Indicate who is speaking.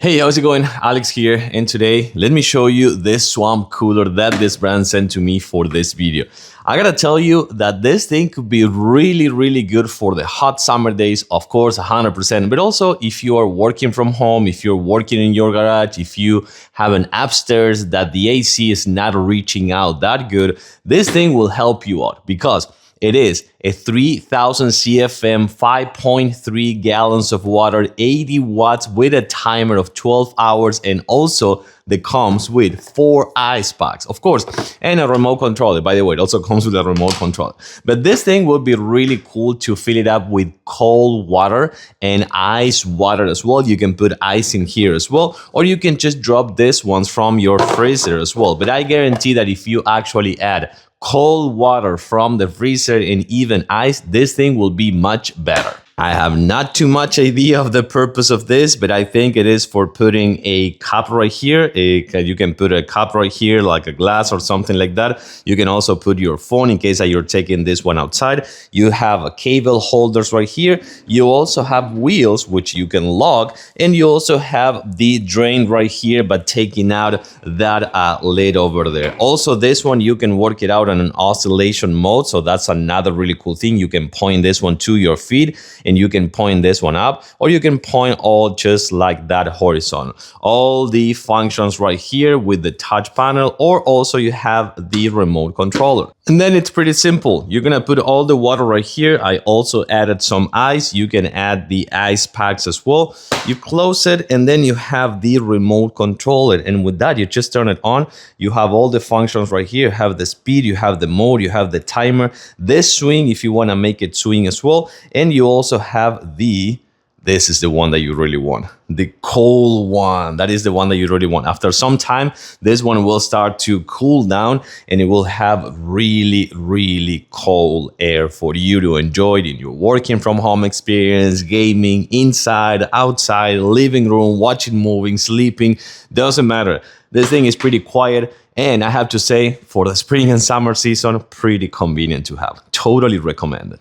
Speaker 1: Hey, how's it going? Alex here, and today let me show you this swamp cooler that this brand sent to me for this video. I gotta tell you that this thing could be really good for the hot summer days, of course 100%, but also if you are working from home, if you're working in your garage, if you have an upstairs that the AC is not reaching out that good, this thing will help you out because it is a 3000 CFM, 5.3 gallons of water, 80 watts with a timer of 12 hours, and also that comes with 4 ice packs, of course, and a remote controller. By the way, it also comes with a remote controller. But this thing would be really cool to fill it up with cold water and ice water as well. You can put ice in here as well, or you can just drop this ones from your freezer as well. But I guarantee that if you actually add cold water from the freezer and even ice, this thing will be much better. I have not too much idea of the purpose of this, but I think it is for putting a cup right here. You can put a cup right here, like a glass or something like that. You can also put your phone in case that you're taking this one outside. You have a cable holders right here. You also have wheels, which you can lock, and you also have the drain right here, but taking out that lid over there. Also, this one, you can work it out on an oscillation mode, so that's another really cool thing. You can point this one to your feet, and you can point this one up, or you can point all just like that horizontal. All the functions right here with the touch panel, or also you have the remote controller. And then it's pretty simple. You're gonna put all the water right here. I also added some ice. You can add the ice packs as well. You close it, and then you have the remote controller. And with that, you just turn it on. You have all the functions right here. You have the speed, you have the mode, you have the timer, this swing if you wanna make it swing as well. And you also have this is the one that you really want, the cold one. That is the one that you really want. After some time, this one will start to cool down, and it will have really cold air for you to enjoy in your working from home experience, gaming, inside, outside, living room, watching movies, sleeping, doesn't matter. This thing is pretty quiet, and I have to say, for the spring and summer season, pretty convenient to have. Totally recommended.